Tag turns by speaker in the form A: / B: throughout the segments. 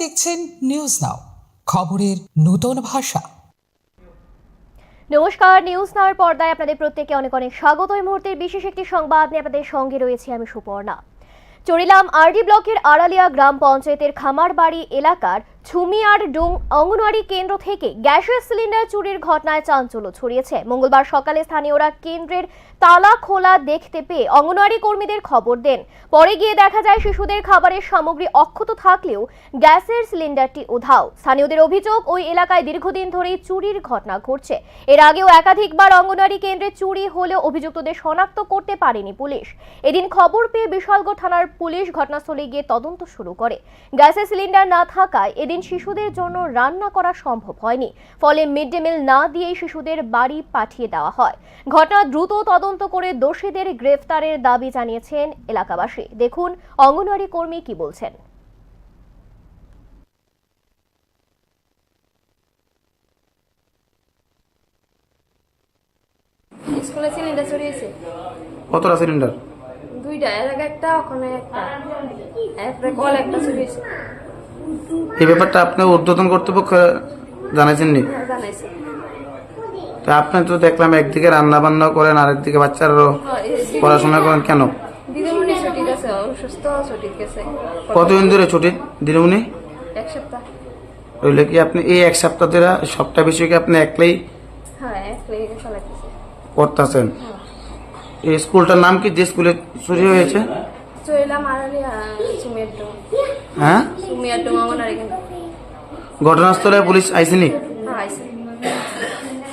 A: দেখছেন news now, খবরের নতুন ভাষা।
B: নমস্কার, নিউজ নাওর পর্দায় আপনাদের প্রত্যেককে অনেক অনেক স্বাগত। এই মুহূর্তের বিশেষ একটি সংবাদ নিয়ে আপনাদের সঙ্গে রয়েছে আমি সুপর্ণা। চরিলাম আরডি ব্লকের আড়ালিয়া গ্রাম পঞ্চায়েতের খামারবাড়ি এলাকার ছুমিয়ার ডোং অঙ্গনওয়াড়ি কেন্দ্র থেকে গ্যাসের সিলিন্ডার চুরির ঘটনায় চাঞ্চল্য ছড়িয়েছে। মঙ্গলবার সকালে স্থানীয়রা কেন্দ্রের তালা খোলা দেখতে পেয়ে অঙ্গনওয়াড়ি কর্মীদের খবর দেন। পরে গিয়ে দেখা যায় শিশুদের খাবারের সামগ্রী অক্ষত থাকলেও গ্যাসের সিলিন্ডারটি উধাও। স্থানীয়দের অভিযোগ, ওই এলাকায় দীর্ঘদিন ধরেই চুরির ঘটনা ঘটছে। এর আগেও একাধিকবার অঙ্গনওয়াড়ি কেন্দ্রে চুরি হলেও অভিযুক্তদের শনাক্ত করতে পারেনি পুলিশ। এদিন খবর পেয়ে বিশালগড় থানার পুলিশ ঘটনাস্থলে গিয়ে তদন্ত শুরু করে। গ্যাসের সিলিন্ডার না থাকায় এদিন শিশুদের জন্য রান্না করা সম্ভব হয়নি, ফলে মিড ডে মিল না দিয়েই শিশুদের বাড়ি পাঠিয়ে দেওয়া হয়। ঘটনা দ্রুত তদন্ত করে দোষীদের গ্রেফতারের দাবি জানিয়েছেন এলাকাবাসী। দেখুন অঙ্গনওয়াড়ি কর্মী কি বলছেন।
C: স্কুলে সিলিন্ডার চুরি হয়েছে।
D: কতটা সিলিন্ডার?
C: দুইটা, এর আগে একটা, ওখানে একটা, এরপরে কল একটা চুরি হয়েছে।
D: এই ব্যাপারটা আপনি ঊর্ধ্বতন কর্তৃপক্ষ জানাইছেন নি?
C: জানাইছে।
D: তা আপনি তো দেখলাম একদিকে রান্না বান্না করেন আর একদিকে বাচ্চারও পড়াশোনা করেন, কেন?
C: দিদিমণি ছুটি গেছে, অসুস্থ, ছুটি গেছে।
D: কতদিন ধরে ছুটি দিদিমণি?
C: এক সপ্তাহ।
D: রইলে কি আপনি এই এক সপ্তাহ ধরে সবটা বিষয়কে আপনি একলাই
C: হ্যাঁ, এক লেগে চালাইতেছে।
D: করতেছেন? এই স্কুলটার নাম কি, যে স্কুলে চুরি হয়েছে?
C: চইলাম আড়ালিয়া সুমিয়ার ডোম।
D: হ্যাঁ,
C: সুমিয়ার ডোম অঙ্গনওয়াড়ি কেন্দ্র।
D: ঘটনাস্থলে পুলিশ আইসেনি?
C: হ্যাঁ, আইছে।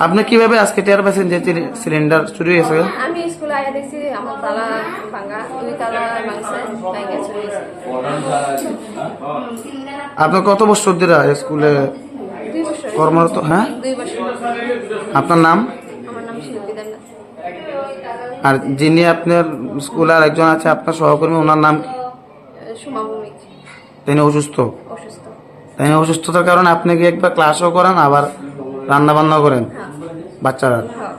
D: আপনি কিভাবে আজকে টের পাচ্ছেন যে সিলিন্ডার চুরি হয়েছে?
C: আমি স্কুলে আয়া দেখছি আমার তালা ভাঙা, দুই তালা ভাঙছে, ভাঙা চুরি হয়েছে।
D: আপনার কত বছর ধরে স্কুলে
C: 2 বছর
D: কর্মরত? হ্যাঁ,
C: 2 বছর।
D: আপনার নাম?
C: আমার নাম শিল্পী দান্না।
D: আর যিনি আপনার স্কুলে আর একজন আছে আপনার সহকর্মী, ওনার নাম কি?
C: সুমা ভৌমিক।
D: তিনি অসুস্থ?
C: অসুস্থ।
D: তিনি অসুস্থতার কারণে আপনি কি একবার ক্লাসও করেন আবার রান্না বান্নাও করেন
C: হ্যাঁ।
D: বাচ্চারা?
C: হ্যাঁ।